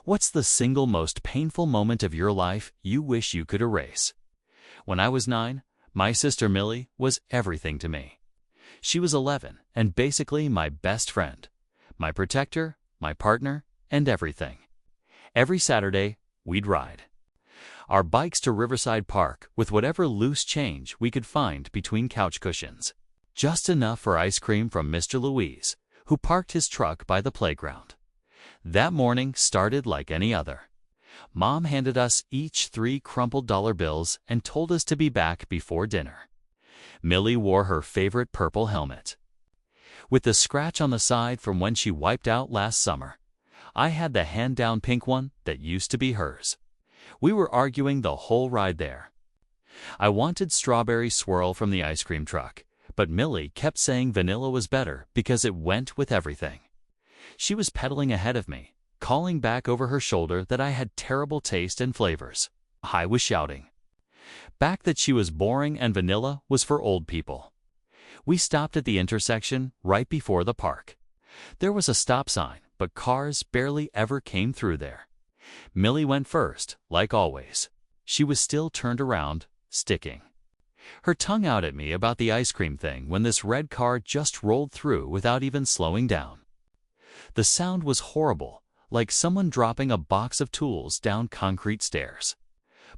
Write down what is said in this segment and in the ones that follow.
What's the single most painful moment of your life you wish you could erase? When I was 9, my sister Millie was everything to me. She was 11 and basically my best friend, my protector, my partner, and everything. Every Saturday, we'd ride our bikes to Riverside Park with whatever loose change we could find between couch cushions. Just enough for ice cream from Mr. Louise, who parked his truck by the playground. That morning started like any other. Mom handed us each 3 crumpled dollar bills and told us to be back before dinner. Millie wore her favorite purple helmet, with the scratch on the side from when she wiped out last summer. I had the hand-down pink one that used to be hers. We were arguing the whole ride there. I wanted strawberry swirl from the ice cream truck, but Millie kept saying vanilla was better because it went with everything. She was pedaling ahead of me, calling back over her shoulder that I had terrible taste and flavors. I was shouting back that she was boring and vanilla was for old people. We stopped at the intersection right before the park. There was a stop sign, but cars barely ever came through there. Millie went first, like always. She was still turned around, sticking her tongue out at me about the ice cream thing when this red car just rolled through without even slowing down. The sound was horrible, like someone dropping a box of tools down concrete stairs.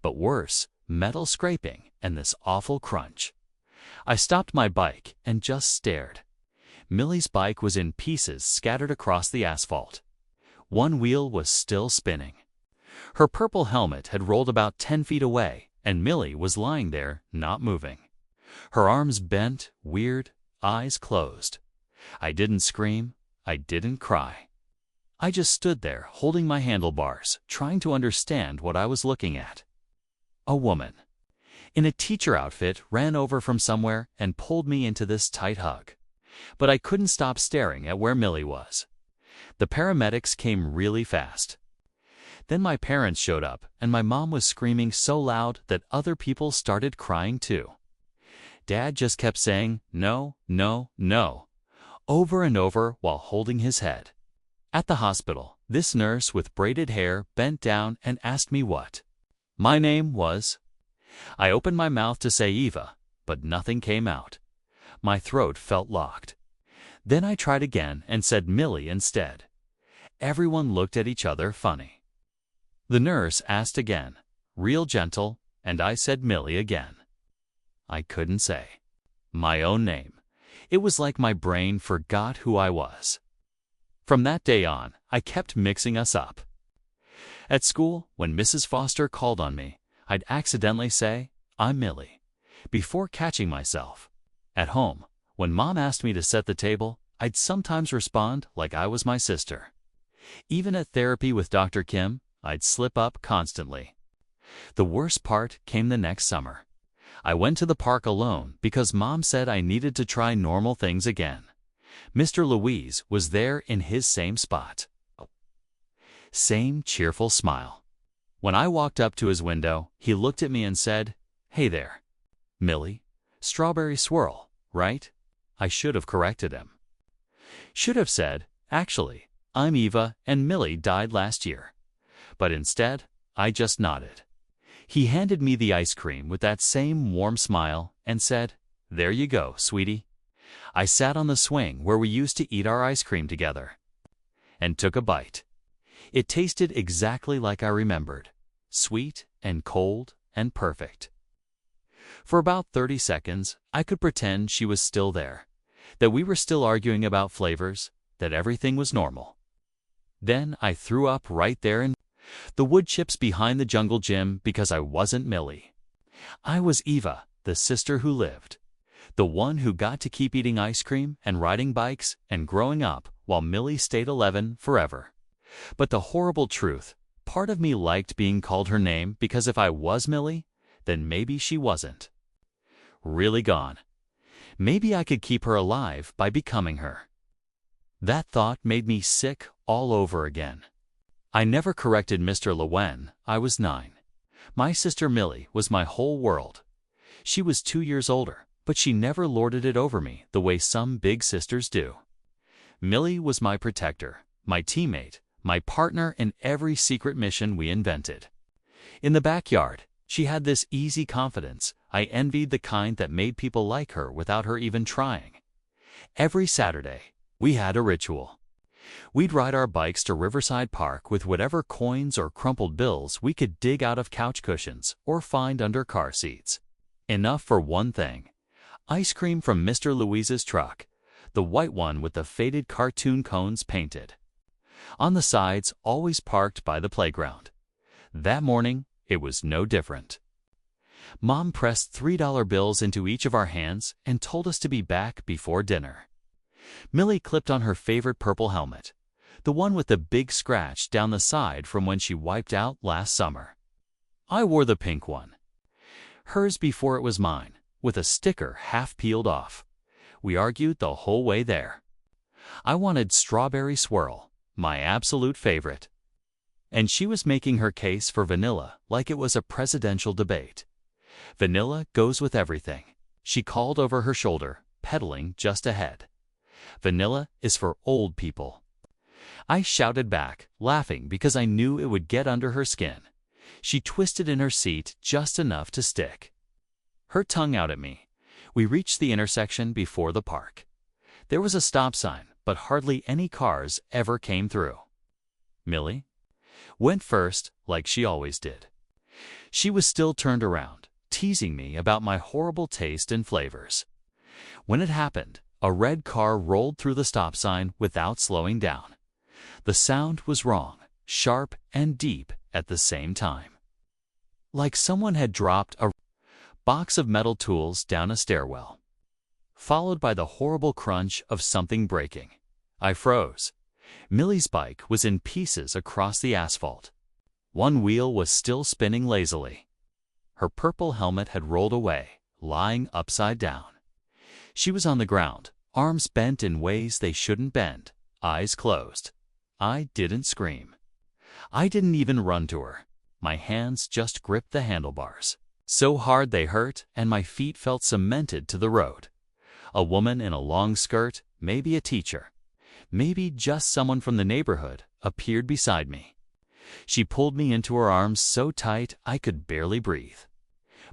But worse, metal scraping and this awful crunch. I stopped my bike and just stared. Millie's bike was in pieces scattered across the asphalt. One wheel was still spinning. Her purple helmet had rolled about 10 feet away, and Millie was lying there, not moving. Her arms bent, weird, eyes closed. I didn't scream. I didn't cry. I just stood there, holding my handlebars, trying to understand what I was looking at. A woman in a teacher outfit ran over from somewhere and pulled me into this tight hug. But I couldn't stop staring at where Millie was. The paramedics came really fast. Then my parents showed up, and my mom was screaming so loud that other people started crying too. Dad just kept saying, "No, no, no," over and over while holding his head. At the hospital, this nurse with braided hair bent down and asked me what my name was. I opened my mouth to say Eva, but nothing came out. My throat felt locked. Then I tried again and said Millie instead. Everyone looked at each other funny. The nurse asked again, real gentle, and I said Millie again. I couldn't say my own name. It was like my brain forgot who I was. From that day on, I kept mixing us up. At school, when Mrs. Foster called on me, I'd accidentally say, "I'm Millie," before catching myself. At home, when Mom asked me to set the table, I'd sometimes respond like I was my sister. Even at therapy with Dr. Kim, I'd slip up constantly. The worst part came the next summer. I went to the park alone because Mom said I needed to try normal things again. Mr. Louise was there in his same spot. Same cheerful smile. When I walked up to his window, he looked at me and said, "Hey there, Millie, strawberry swirl, right?" I should have corrected him. Should have said, "Actually, I'm Eva and Millie died last year." But instead, I just nodded. He handed me the ice cream with that same warm smile and said, "There you go, sweetie." I sat on the swing where we used to eat our ice cream together and took a bite. It tasted exactly like I remembered, sweet and cold and perfect. For about 30 seconds, I could pretend she was still there, that we were still arguing about flavors, that everything was normal. Then I threw up right there in the wood chips behind the jungle gym because I wasn't Millie. I was Eva, the sister who lived, the one who got to keep eating ice cream and riding bikes and growing up while Millie stayed 11 forever. But the horrible truth, part of me liked being called her name because if I was Millie, then maybe she wasn't really gone. Maybe I could keep her alive by becoming her. That thought made me sick all over again. I never corrected Mr. Lowen. I was 9. My sister Millie was my whole world. She was 2 years older, but she never lorded it over me the way some big sisters do. Millie was my protector, my teammate, my partner in every secret mission we invented. In the backyard, she had this easy confidence I envied, the kind that made people like her without her even trying. Every Saturday, we had a ritual. We'd ride our bikes to Riverside Park with whatever coins or crumpled bills we could dig out of couch cushions or find under car seats. Enough for one thing: ice cream from Mr. Louise's truck, the white one with the faded cartoon cones painted on the sides, always parked by the playground. That morning, it was no different. Mom pressed $3 bills into each of our hands and told us to be back before dinner. Millie clipped on her favorite purple helmet, the one with the big scratch down the side from when she wiped out last summer. I wore the pink one, hers before it was mine, with a sticker half peeled off. We argued the whole way there. I wanted strawberry swirl, my absolute favorite, and she was making her case for vanilla like it was a presidential debate. Vanilla goes with everything, she called over her shoulder, pedaling just ahead. Vanilla is for old people. I shouted back, laughing because I knew it would get under her skin. She twisted in her seat just enough to stick her tongue out at me. We reached the intersection before the park. There was a stop sign, but hardly any cars ever came through. Millie went first, like she always did. She was still turned around, teasing me about my horrible taste in flavors. When it happened, a red car rolled through the stop sign without slowing down. The sound was wrong, sharp and deep at the same time, like someone had dropped a box of metal tools down a stairwell, followed by the horrible crunch of something breaking. I froze. Millie's bike was in pieces across the asphalt. One wheel was still spinning lazily. Her purple helmet had rolled away, lying upside down. She was on the ground, arms bent in ways they shouldn't bend, eyes closed. I didn't scream. I didn't even run to her. My hands just gripped the handlebars, so hard they hurt, and my feet felt cemented to the road. A woman in a long skirt, maybe a teacher, maybe just someone from the neighborhood, appeared beside me. She pulled me into her arms so tight I could barely breathe.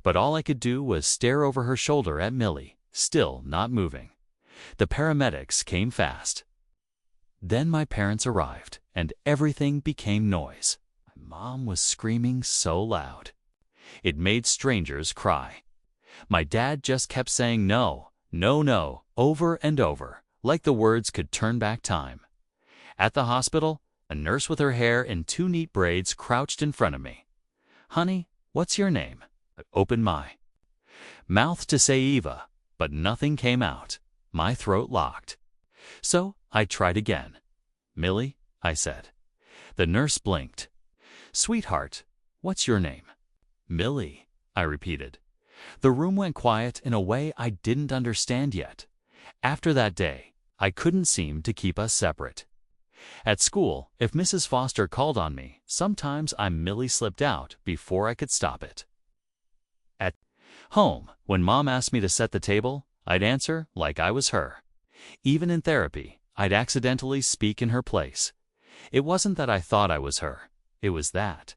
But all I could do was stare over her shoulder at Millie, still not moving. The paramedics came fast. Then my parents arrived, and everything became noise. My mom was screaming so loud it made strangers cry. My dad just kept saying no, no, no, over and over, like the words could turn back time. At the hospital, a nurse with her hair in 2 neat braids crouched in front of me. "Honey, what's your name?" I opened my mouth to say Eva, but nothing came out. My throat locked. So I tried again. "Millie," I said. The nurse blinked. "Sweetheart, what's your name?" "Millie," I repeated. The room went quiet in a way I didn't understand yet. After that day, I couldn't seem to keep us separate. At school, if Mrs. Foster called on me, sometimes Millie slipped out before I could stop it. At home, when Mom asked me to set the table, I'd answer like I was her. Even in therapy, I'd accidentally speak in her place. It wasn't that I thought I was her. It was that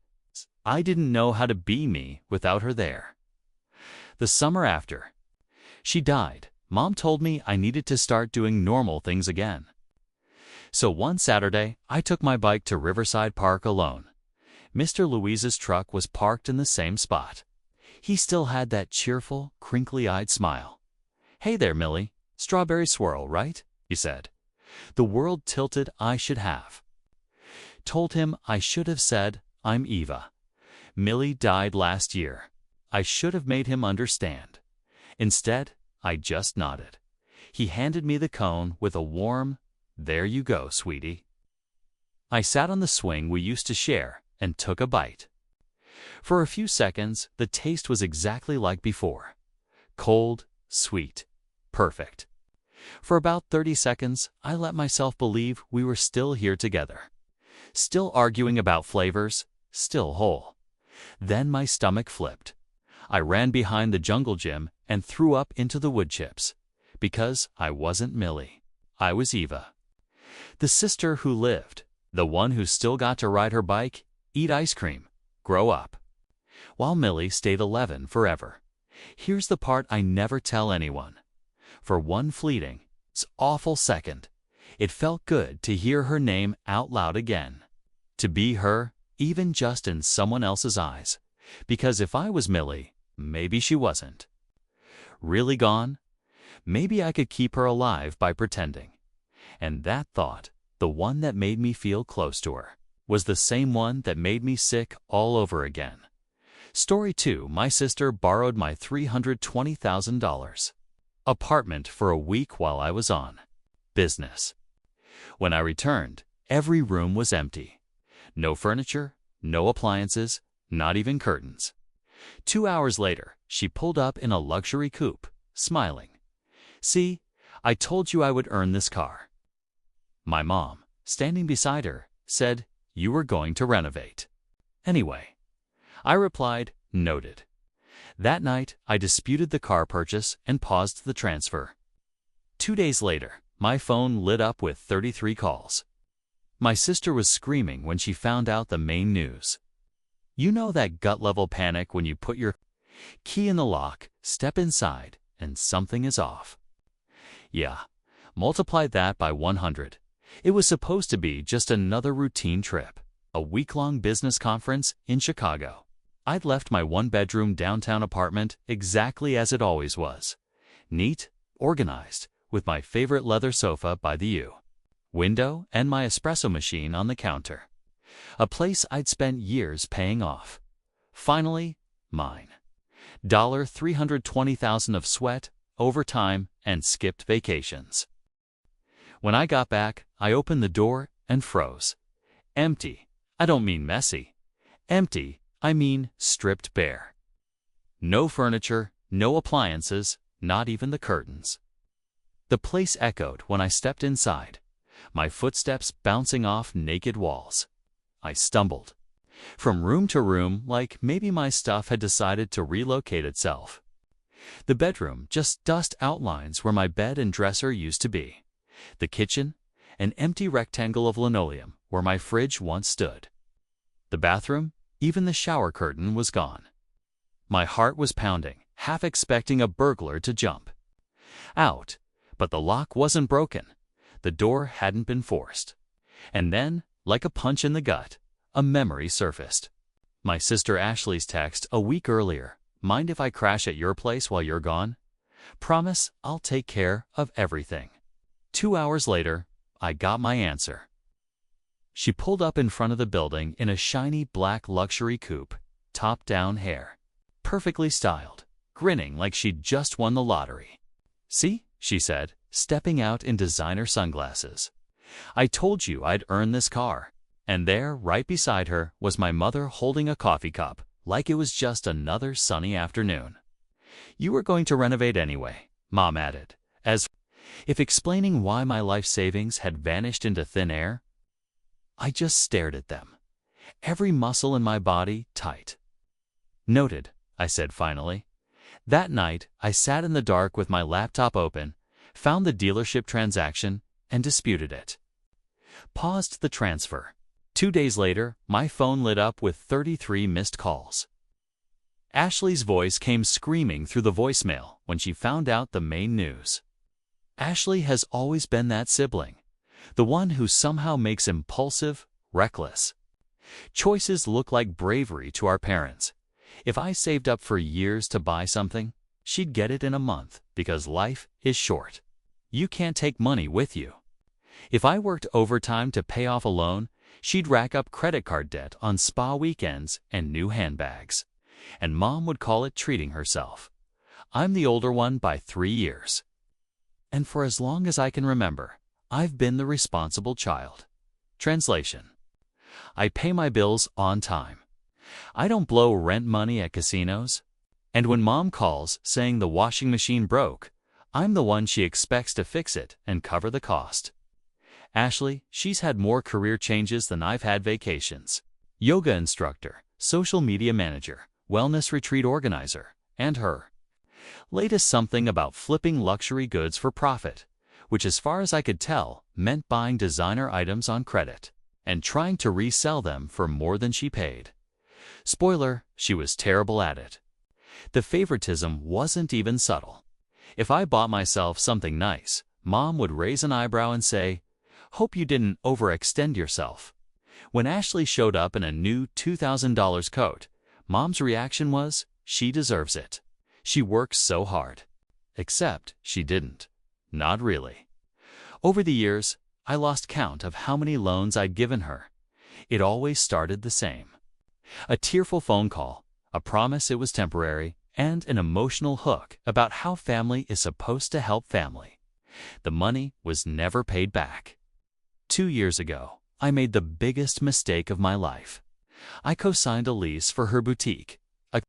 I didn't know how to be me without her there. The summer after she died, Mom told me I needed to start doing normal things again. So one Saturday, I took my bike to Riverside Park alone. Mr. Louise's truck was parked in the same spot. He still had that cheerful, crinkly-eyed smile. "Hey there, Millie. Strawberry swirl, right?" he said. The world tilted. I should have told him. I should have said, "I'm Eva. Millie died last year." I should have made him understand. Instead, I just nodded. He handed me the cone with a warm, "There you go, sweetie." I sat on the swing we used to share and took a bite. For a few seconds, the taste was exactly like before. Cold, sweet, perfect. For about 30 seconds, I let myself believe we were still here together. Still arguing about flavors, still whole. Then my stomach flipped. I ran behind the jungle gym and threw up into the wood chips. Because I wasn't Millie. I was Eva. The sister who lived, The one who still got to ride her bike, eat ice cream, grow up. While Millie stayed 11 forever. Here's the part I never tell anyone. For one fleeting, awful second, it felt good to hear her name out loud again. To be her, even just in someone else's eyes. Because if I was Millie, maybe she wasn't. Really gone? Maybe I could keep her alive by pretending. And that thought, the one that made me feel close to her, was the same one that made me sick all over again. Story 2. My sister borrowed my $320,000 apartment for a week while I was on business. When I returned, every room was empty. No furniture, no appliances, not even curtains. 2 hours later, she pulled up in a luxury coupe, smiling. "See, I told you I would earn this car." My mom, standing beside her, said, "You were going to renovate anyway." I replied, "Noted." That night, I disputed the car purchase and paused the transfer. 2 days later, my phone lit up with 33 calls. My sister was screaming when she found out the main news. You know that gut-level panic when you put your key in the lock, step inside, and something is off. Yeah, multiply that by 100. It was supposed to be just another routine trip, a week-long business conference in Chicago. I'd left my one-bedroom downtown apartment exactly as it always was. Neat, organized, with my favorite leather sofa by the window and my espresso machine on the counter. A place I'd spent years paying off. Finally, mine. $320,000 of sweat, overtime, and skipped vacations. When I got back, I opened the door and froze. Empty. I don't mean messy. Empty. I mean stripped bare. No furniture, no appliances, not even the curtains. The place echoed when I stepped inside, my footsteps bouncing off naked walls. I stumbled from room to room like maybe my stuff had decided to relocate itself. The bedroom, just dust outlines where my bed and dresser used to be. The kitchen, an empty rectangle of linoleum where my fridge once stood. The bathroom, even the shower curtain was gone. My heart was pounding, half expecting a burglar to jump out, but the lock wasn't broken. The door hadn't been forced. And then, like a punch in the gut, a memory surfaced. My sister Ashley's text a week earlier, "Mind if I crash at your place while you're gone? Promise I'll take care of everything." 2 hours later, I got my answer. She pulled up in front of the building in a shiny black luxury coupe, top-down hair, perfectly styled, grinning like she'd just won the lottery. "See," she said, stepping out in designer sunglasses. "I told you I'd earn this car." And there, right beside her, was my mother holding a coffee cup, like it was just another sunny afternoon. "You were going to renovate anyway," Mom added, as if explaining why my life savings had vanished into thin air. I just stared at them, every muscle in my body tight. "Noted," I said finally. That night, I sat in the dark with my laptop open, found the dealership transaction, and disputed it. Paused the transfer. 2 days later, my phone lit up with 33 missed calls. Ashley's voice came screaming through the voicemail when she found out the main news. Ashley has always been that sibling, the one who somehow makes impulsive, reckless choices look like bravery to our parents. If I saved up for years to buy something, she'd get it in a month because life is short. You can't take money with you. If I worked overtime to pay off a loan, she'd rack up credit card debt on spa weekends and new handbags. And Mom would call it treating herself. I'm the older one by 3 years. And for as long as I can remember, I've been the responsible child. Translation: I pay my bills on time. I don't blow rent money at casinos. And when Mom calls saying the washing machine broke, I'm the one she expects to fix it and cover the cost. Ashley, she's had more career changes than I've had vacations. Yoga instructor, social media manager, wellness retreat organizer, and her latest something about flipping luxury goods for profit, which as far as I could tell meant buying designer items on credit. and trying to resell them for more than she paid. Spoiler, she was terrible at it. The favoritism wasn't even subtle. If I bought myself something nice, Mom would raise an eyebrow and say, "Hope you didn't overextend yourself." When Ashley showed up in a new $2,000 coat, Mom's reaction was, "She deserves it. She works so hard." Except she didn't. Not really. Over the years, I lost count of how many loans I'd given her. It always started the same. A tearful phone call, a promise it was temporary, and an emotional hook about how family is supposed to help family. The money was never paid back. 2 years ago, I made the biggest mistake of my life. I co-signed a lease for her boutique, a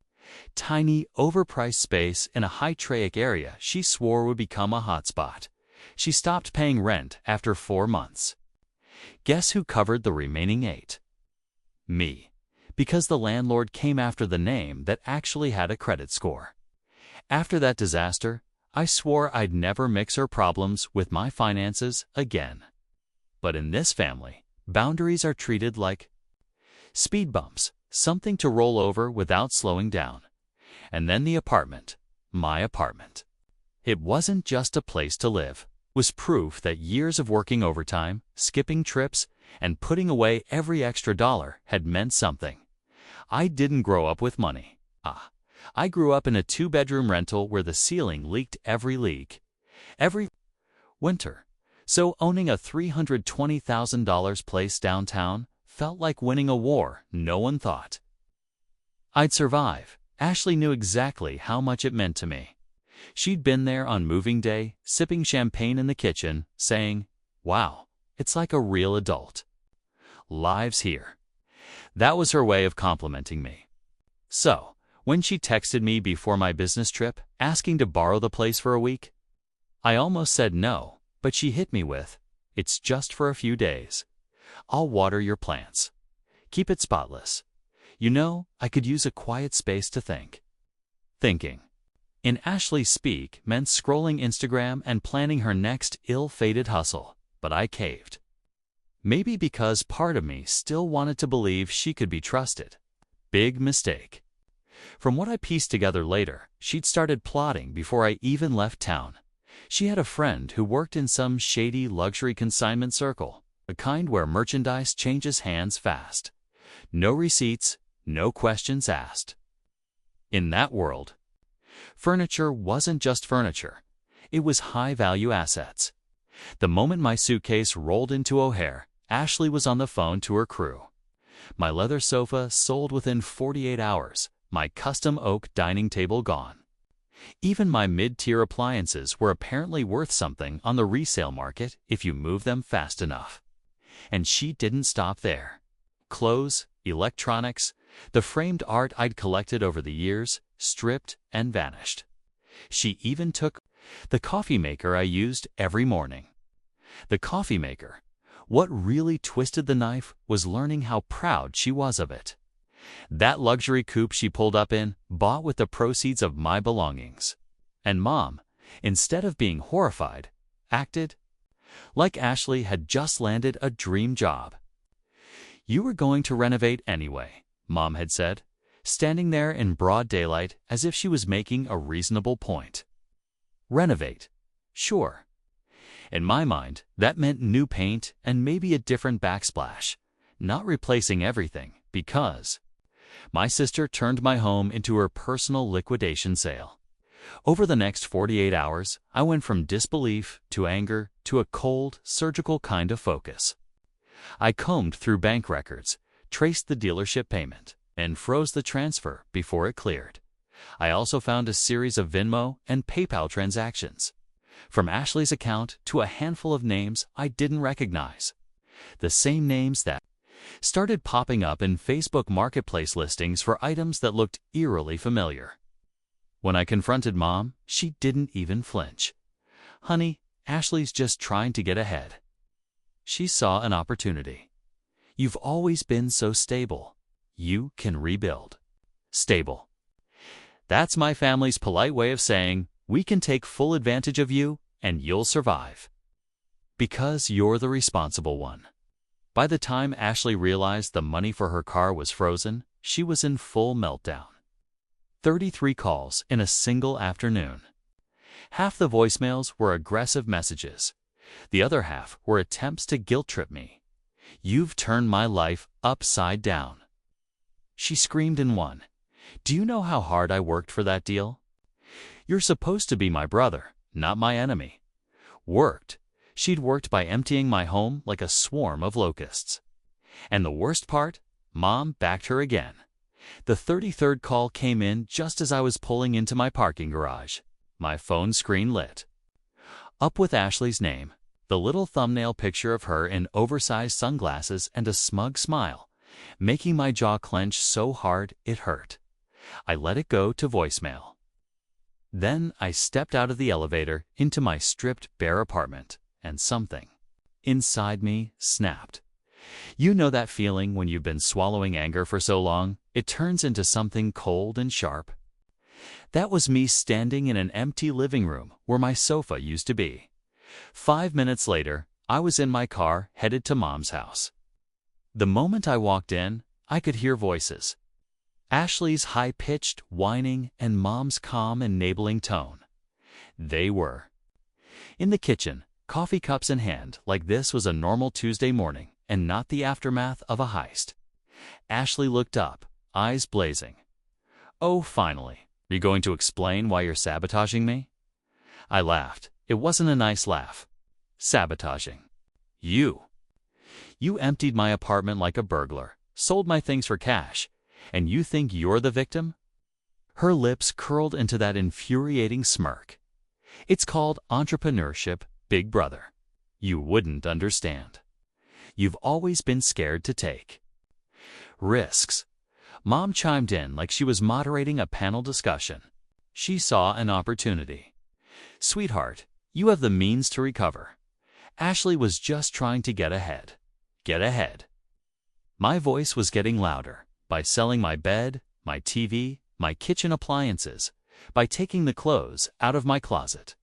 tiny, overpriced space in a high-traffic area she swore would become a hotspot. She stopped paying rent after 4 months. Guess who covered the remaining 8? Me, because the landlord came after the name that actually had a credit score. After that disaster, I swore I'd never mix her problems with my finances again. But in this family, boundaries are treated like speed bumps, something to roll over without slowing down. And then the apartment, my apartment. It wasn't just a place to live. It was proof that years of working overtime, skipping trips, and putting away every extra dollar had meant something. I didn't grow up with money. I grew up in a 2-bedroom rental where the ceiling leaked every winter. So owning a $320,000 place downtown felt like winning a war no one thought I'd survive. Ashley knew exactly how much it meant to me. She'd been there on moving day, sipping champagne in the kitchen, saying, "Wow, it's like a real adult. Lives here." That was her way of complimenting me. So, when she texted me before my business trip, asking to borrow the place for a week, I almost said no, but she hit me with, "It's just for a few days. I'll water your plants. Keep it spotless. You know, I could use a quiet space to think." Thinking, in Ashley's speak, meant scrolling Instagram and planning her next ill-fated hustle, but I caved. Maybe because part of me still wanted to believe she could be trusted. Big mistake. From what I pieced together later, she'd started plotting before I even left town. She had a friend who worked in some shady luxury consignment circle, the kind where merchandise changes hands fast. No receipts, no questions asked. In that world, furniture wasn't just furniture. It was high-value assets. The moment my suitcase rolled into O'Hare, Ashley was on the phone to her crew. My leather sofa sold within 48 hours, my custom oak dining table gone. Even my mid-tier appliances were apparently worth something on the resale market if you move them fast enough. And she didn't stop there. Clothes, electronics, the framed art I'd collected over the years, stripped and vanished. She even took the coffee maker I used every morning. The coffee maker. What really twisted the knife was learning how proud she was of it. That luxury coupe she pulled up in, bought with the proceeds of my belongings. And Mom, instead of being horrified, acted like Ashley had just landed a dream job. "You were going to renovate anyway," Mom had said, standing there in broad daylight as if she was making a reasonable point. Renovate? Sure. In my mind, that meant new paint and maybe a different backsplash, not replacing everything, because my sister turned my home into her personal liquidation sale. Over the next 48 hours, I went from disbelief to anger to a cold, surgical kind of focus. I combed through bank records, traced the dealership payment, and froze the transfer before it cleared. I also found a series of Venmo and PayPal transactions, from Ashley's account to a handful of names I didn't recognize. The same names that started popping up in Facebook Marketplace listings for items that looked eerily familiar. When I confronted Mom, she didn't even flinch. "Honey, Ashley's just trying to get ahead." She saw an opportunity. "You've always been so stable. You can rebuild." Stable. That's my family's polite way of saying, we can take full advantage of you and you'll survive. Because you're the responsible one. By the time Ashley realized the money for her car was frozen, she was in full meltdown. 33 calls in a single afternoon. Half the voicemails were aggressive messages. The other half were attempts to guilt-trip me. "You've turned my life upside down." She screamed in one. "Do you know how hard I worked for that deal? You're supposed to be my brother, not my enemy." Worked. She'd worked by emptying my home like a swarm of locusts. And the worst part? Mom backed her again. The 33rd call came in just as I was pulling into my parking garage. My phone screen lit. Up with Ashley's name, the little thumbnail picture of her in oversized sunglasses and a smug smile, making my jaw clench so hard it hurt. I let it go to voicemail. Then I stepped out of the elevator into my stripped, bare apartment, and something inside me snapped. You know that feeling when you've been swallowing anger for so long, it turns into something cold and sharp? That was me standing in an empty living room where my sofa used to be. 5 minutes later, I was in my car headed to Mom's house. The moment I walked in, I could hear voices. Ashley's high-pitched whining and Mom's calm, enabling tone. They were in the kitchen, coffee cups in hand, like this was a normal Tuesday morning and not the aftermath of a heist. Ashley looked up, eyes blazing. "Oh, finally. Are you going to explain why you're sabotaging me?" I laughed. It wasn't a nice laugh. Sabotaging. You emptied my apartment like a burglar, sold my things for cash, and you think you're the victim? Her lips curled into that infuriating smirk. It's called entrepreneurship, big brother. You wouldn't understand. You've always been scared to take risks. Mom chimed in like she was moderating a panel discussion. She saw an opportunity. "Sweetheart, you have the means to recover." Ashley was just trying to get ahead. Get ahead. My voice was getting louder. By selling my bed, my TV, my kitchen appliances, by taking the clothes out of my closet.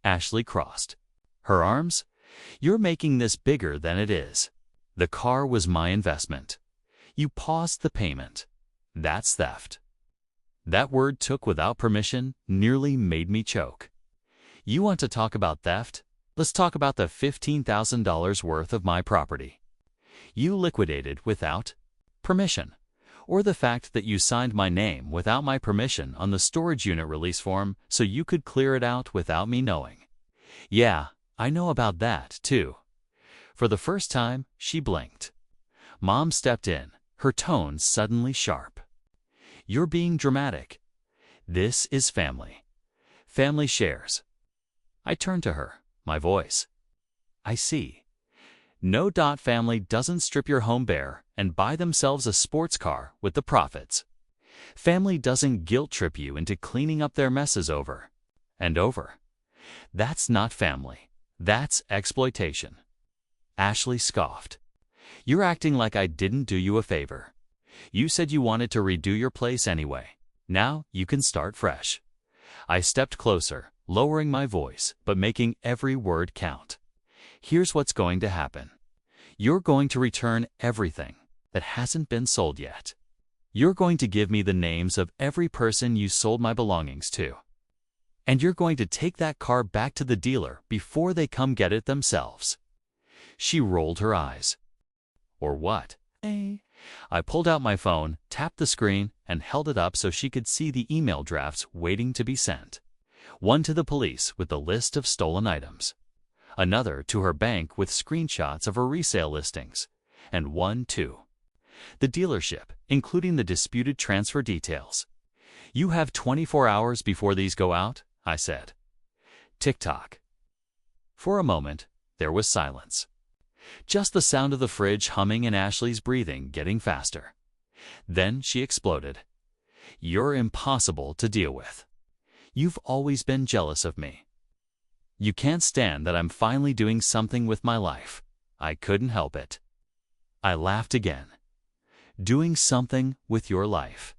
Ashley crossed her arms. "You're making this bigger than it is. The car was my investment. You paused the payment. That's theft." That word, "took without permission," nearly made me choke. You want to talk about theft? Let's talk about the $15,000 worth of my property you liquidated without permission, or the fact that you signed my name without my permission on the storage unit release form so you could clear it out without me knowing. Yeah, I know about that, too. For the first time, she blinked. Mom stepped in, her tone suddenly sharp. "You're being dramatic. This is family. Family shares." I turned to her, my voice. "I see. No. Family doesn't strip your home bare and buy themselves a sports car with the profits. Family doesn't guilt-trip you into cleaning up their messes over and over. That's not family. That's exploitation." Ashley scoffed. "You're acting like I didn't do you a favor. You said you wanted to redo your place anyway. Now you can start fresh." I stepped closer, lowering my voice, but making every word count. "Here's what's going to happen. You're going to return everything that hasn't been sold yet. You're going to give me the names of every person you sold my belongings to. And you're going to take that car back to the dealer before they come get it themselves." She rolled her eyes. "Or what?" I pulled out my phone, tapped the screen, and held it up so she could see the email drafts waiting to be sent. One to the police with the list of stolen items. Another to her bank with screenshots of her resale listings. And one to the dealership, including the disputed transfer details. "You have 24 hours before these go out," I said. Tick-tock. For a moment, there was silence. Just the sound of the fridge humming and Ashley's breathing getting faster. Then she exploded. "You're impossible to deal with. You've always been jealous of me. You can't stand that I'm finally doing something with my life. I couldn't help it." I laughed again. "Doing something with your life?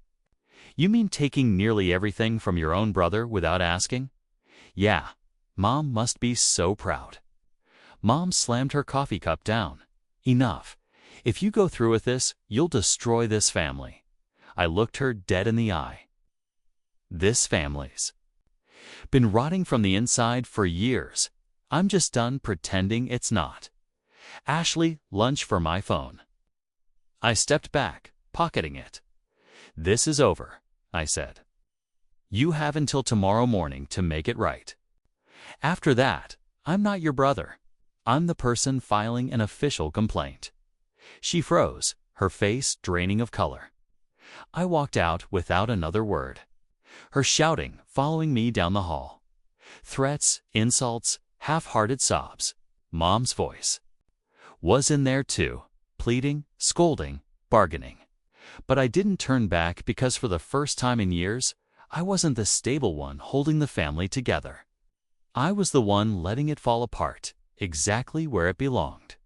You mean taking nearly everything from your own brother without asking? Yeah, Mom must be so proud." Mom slammed her coffee cup down. Enough. If you go through with this, you'll destroy this family. I looked her dead in the eye. This family's been rotting from the inside for years. I'm just done pretending it's not. Ashley, lunch for my phone. I stepped back, pocketing it. This is over, I said. You have until tomorrow morning to make it right. After that, I'm not your brother. I'm the person filing an official complaint. She froze, her face draining of color. I walked out without another word. Her shouting following me down the hall. Threats, insults, half-hearted sobs. Mom's voice was in there too, pleading, scolding, bargaining. But I didn't turn back because for the first time in years, I wasn't the stable one holding the family together. I was the one letting it fall apart, exactly where it belonged.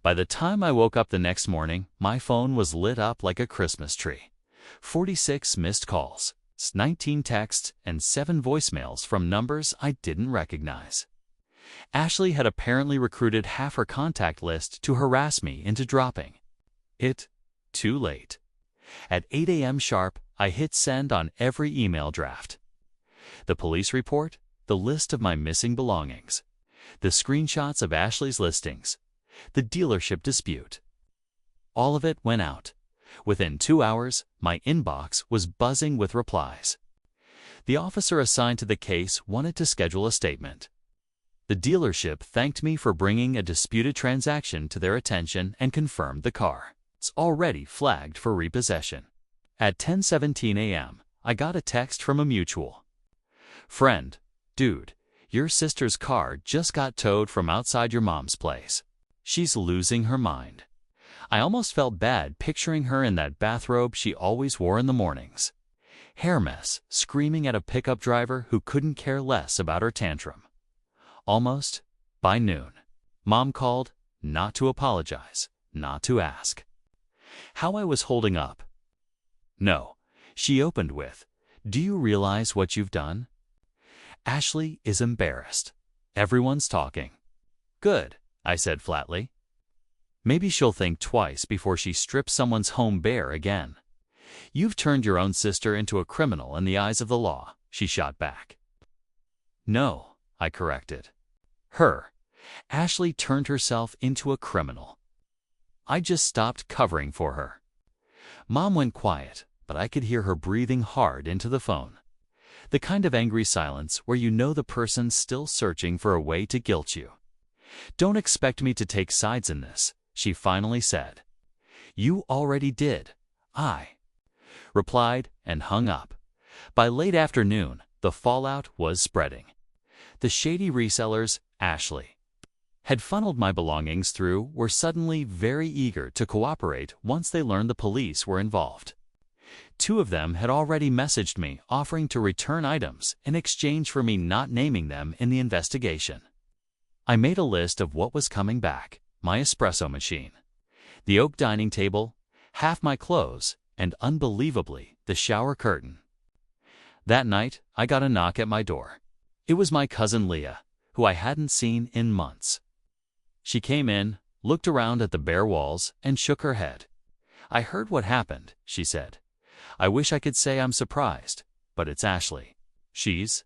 By the time I woke up the next morning, my phone was lit up like a Christmas tree. 46 missed calls, 19 texts, and 7 voicemails from numbers I didn't recognize. Ashley had apparently recruited half her contact list to harass me into dropping it. Too late. At 8 a.m. sharp, I hit send on every email draft. The police report, the list of my missing belongings, the screenshots of Ashley's listings, the dealership dispute. All of it went out. Within 2 hours, my inbox was buzzing with replies. The officer assigned to the case wanted to schedule a statement. The dealership thanked me for bringing a disputed transaction to their attention and confirmed the car. It's already flagged for repossession. At 10:17 a.m., I got a text from a mutual friend. Dude, your sister's car just got towed from outside your mom's place. She's losing her mind. I almost felt bad picturing her in that bathrobe she always wore in the mornings. Hair mess, screaming at a pickup driver who couldn't care less about her tantrum. Almost by noon, Mom called, not to apologize, not to ask how I was holding up. No, she opened with, "Do you realize what you've done?" Ashley is embarrassed. Everyone's talking. Good, I said flatly. Maybe she'll think twice before she strips someone's home bare again. You've turned your own sister into a criminal in the eyes of the law, she shot back. No, I corrected. Her. Ashley turned herself into a criminal. I just stopped covering for her. Mom went quiet, but I could hear her breathing hard into the phone. The kind of angry silence where you know the person's still searching for a way to guilt you. Don't expect me to take sides in this, she finally said. You already did. I replied and hung up. By late afternoon, the fallout was spreading. The shady resellers, Ashley had funneled my belongings through, were suddenly very eager to cooperate once they learned the police were involved. 2 of them had already messaged me offering to return items in exchange for me not naming them in the investigation. I made a list of what was coming back: my espresso machine, the oak dining table, half my clothes, and unbelievably, the shower curtain. That night, I got a knock at my door. It was my cousin Leah, who I hadn't seen in months. She came in, looked around at the bare walls, and shook her head. I heard what happened, she said. I wish I could say I'm surprised, but it's Ashley. She's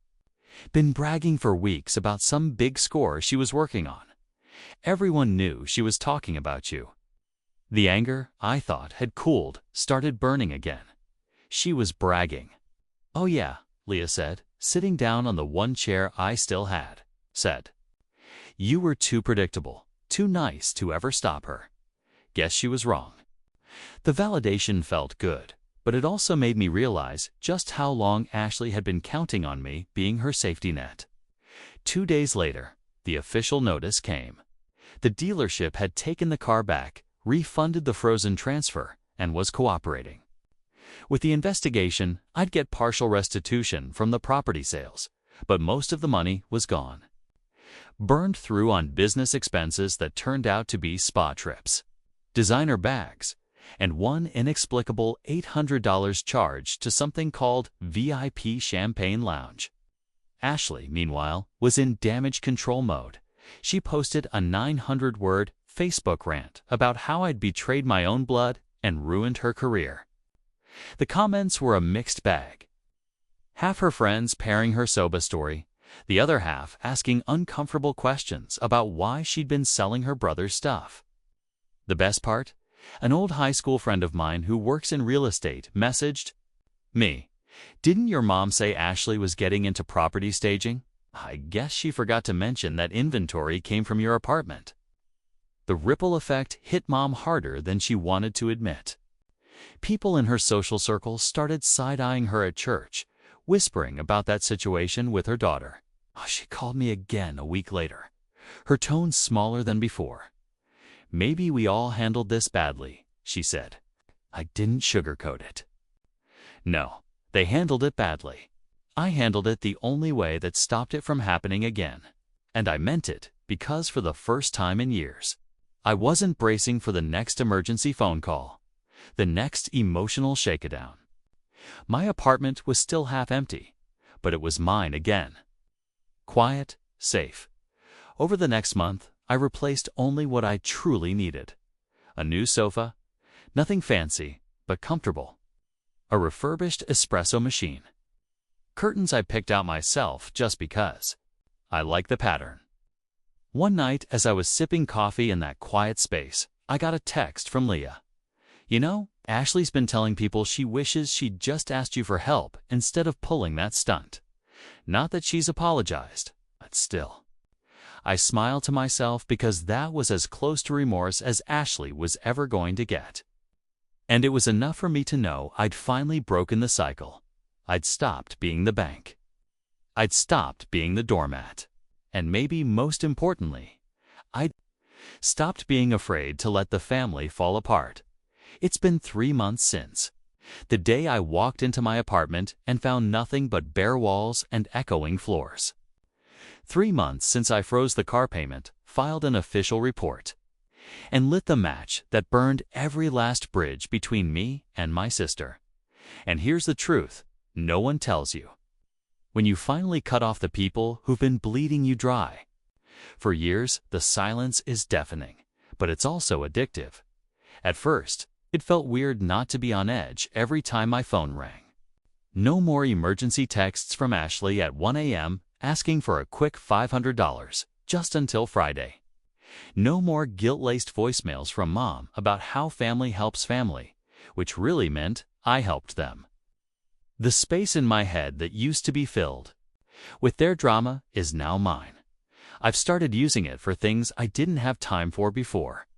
been bragging for weeks about some big score she was working on. Everyone knew she was talking about you. The anger, I thought, had cooled, started burning again. She was bragging. Oh yeah, Leah said, sitting down on the one chair I still had. Said, you were too predictable, too nice to ever stop her. Guess she was wrong. The validation felt good, but it also made me realize just how long Ashley had been counting on me being her safety net. 2 days later, the official notice came. The dealership had taken the car back, refunded the frozen transfer, and was cooperating. With the investigation, I'd get partial restitution from the property sales, but most of the money was gone. Burned through on business expenses that turned out to be spa trips, designer bags, and one inexplicable $800 charge to something called VIP Champagne Lounge. Ashley, meanwhile, was in damage control mode. She posted a 900-word Facebook rant about how I'd betrayed my own blood and ruined her career. The comments were a mixed bag. Half her friends pairing her soba story, the other half asking uncomfortable questions about why she'd been selling her brother's stuff. The best part? An old high school friend of mine who works in real estate messaged me, "Didn't your mom say Ashley was getting into property staging? I guess she forgot to mention that inventory came from your apartment." The ripple effect hit Mom harder than she wanted to admit. People in her social circle started side-eyeing her at church, whispering about that situation with her daughter. She called me again a week later, her tone smaller than before. "Maybe we all handled this badly," she said. I didn't sugarcoat it. No, they handled it badly. I handled it the only way that stopped it from happening again. And I meant it, because for the first time in years, I wasn't bracing for the next emergency phone call, the next emotional shakedown. My apartment was still half empty, but it was mine again. Quiet, safe. Over the next month, I replaced only what I truly needed. A new sofa, nothing fancy, but comfortable. A refurbished espresso machine. Curtains I picked out myself just because. I like the pattern. One night, as I was sipping coffee in that quiet space, I got a text from Leah. "You know, Ashley's been telling people she wishes she'd just asked you for help instead of pulling that stunt. Not that she's apologized, but still." I smiled to myself because that was as close to remorse as Ashley was ever going to get. And it was enough for me to know I'd finally broken the cycle. I'd stopped being the bank. I'd stopped being the doormat. And maybe most importantly, I'd stopped being afraid to let the family fall apart. It's been 3 months since. The day I walked into my apartment and found nothing but bare walls and echoing floors. 3 months since I froze the car payment, filed an official report, and lit the match that burned every last bridge between me and my sister. And here's the truth no one tells you. When you finally cut off the people who've been bleeding you dry. For years, the silence is deafening, but it's also addictive. At first, it felt weird not to be on edge every time my phone rang. No more emergency texts from Ashley at 1 a.m. asking for a quick $500 just until Friday. No more guilt-laced voicemails from Mom about how family helps family, which really meant I helped them. The space in my head that used to be filled with their drama is now mine. I've started using it for things I didn't have time for before.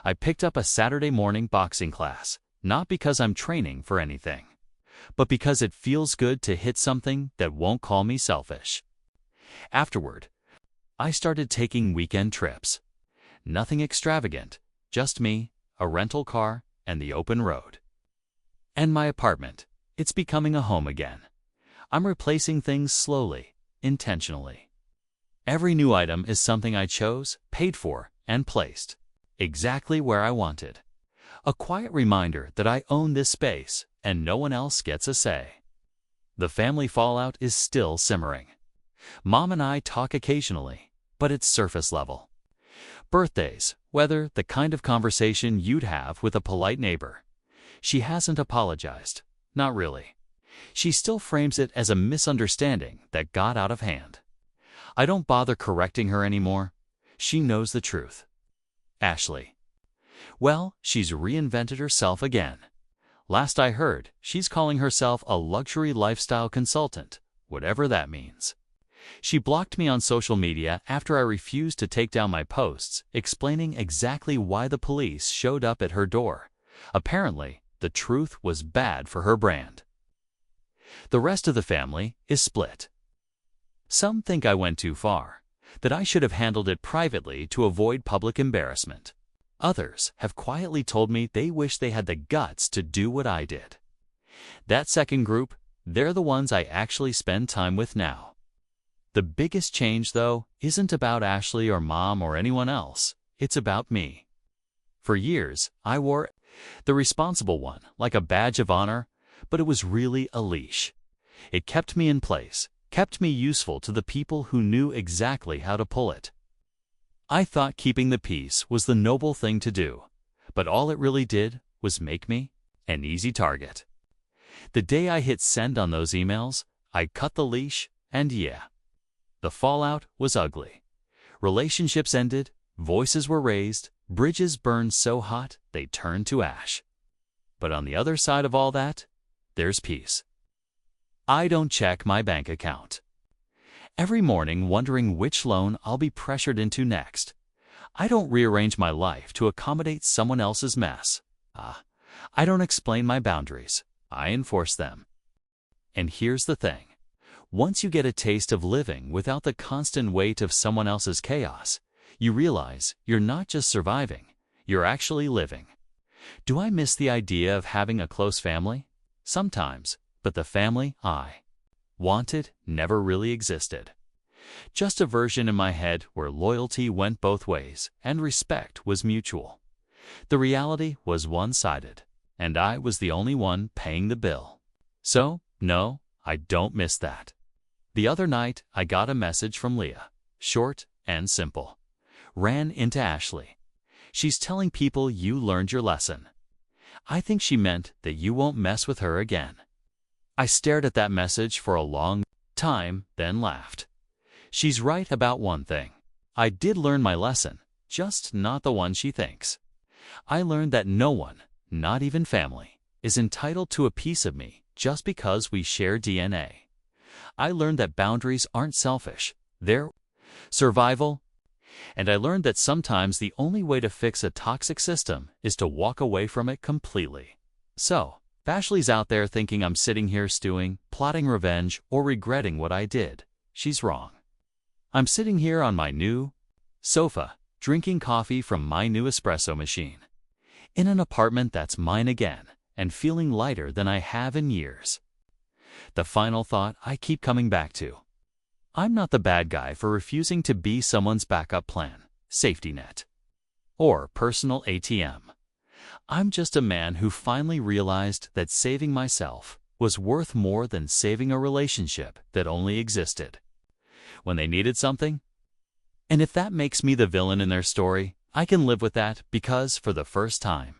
I picked up a Saturday morning boxing class, not because I'm training for anything, but because it feels good to hit something that won't call me selfish. Afterward, I started taking weekend trips. Nothing extravagant, just me, a rental car, and the open road. And my apartment. It's becoming a home again. I'm replacing things slowly, intentionally. Every new item is something I chose, paid for, and placed exactly where I wanted. A quiet reminder that I own this space and no one else gets a say. The family fallout is still simmering. Mom and I talk occasionally, but it's surface level. Birthdays, whether the kind of conversation you'd have with a polite neighbor. She hasn't apologized. Not really. She still frames it as a misunderstanding that got out of hand. I don't bother correcting her anymore. She knows the truth. Ashley. Well, she's reinvented herself again. Last I heard, she's calling herself a luxury lifestyle consultant, whatever that means. She blocked me on social media after I refused to take down my posts, explaining exactly why the police showed up at her door. Apparently, the truth was bad for her brand. The rest of the family is split. Some think I went too far, that I should have handled it privately to avoid public embarrassment. Others have quietly told me they wish they had the guts to do what I did. That second group, they're the ones I actually spend time with now. The biggest change, though, isn't about Ashley or Mom or anyone else. It's about me. For years, I wore the responsible one like a badge of honor, but it was really a leash. It kept me in place, kept me useful to the people who knew exactly how to pull it. I thought keeping the peace was the noble thing to do, but all it really did was make me an easy target. The day I hit send on those emails, I cut the leash, and yeah, the fallout was ugly. Relationships ended, voices were raised, bridges burned so hot they turned to ash. But on the other side of all that, there's peace. I don't check my bank account every morning wondering which loan I'll be pressured into next. I don't rearrange my life to accommodate someone else's mess. I don't explain my boundaries. I enforce them. And here's the thing. Once you get a taste of living without the constant weight of someone else's chaos, you realize you're not just surviving, you're actually living. Do I miss the idea of having a close family? Sometimes, but the family I wanted never really existed. Just a version in my head where loyalty went both ways and respect was mutual. The reality was one-sided, and I was the only one paying the bill. So, no, I don't miss that. The other night, I got a message from Leah, short and simple. Ran into Ashley. She's telling people you learned your lesson. I think she meant that you won't mess with her again. I stared at that message for a long time, then laughed. She's right about one thing. I did learn my lesson, just not the one she thinks. I learned that no one, not even family, is entitled to a piece of me just because we share DNA. I learned that boundaries aren't selfish, they're survival. And I learned that sometimes the only way to fix a toxic system is to walk away from it completely. So, if Ashley's out there thinking I'm sitting here stewing, plotting revenge, or regretting what I did, she's wrong. I'm sitting here on my new sofa, drinking coffee from my new espresso machine, in an apartment that's mine again, and feeling lighter than I have in years. The final thought I keep coming back to. I'm not the bad guy for refusing to be someone's backup plan, safety net, or personal ATM. I'm just a man who finally realized that saving myself was worth more than saving a relationship that only existed when they needed something. And if that makes me the villain in their story, I can live with that because, for the first time,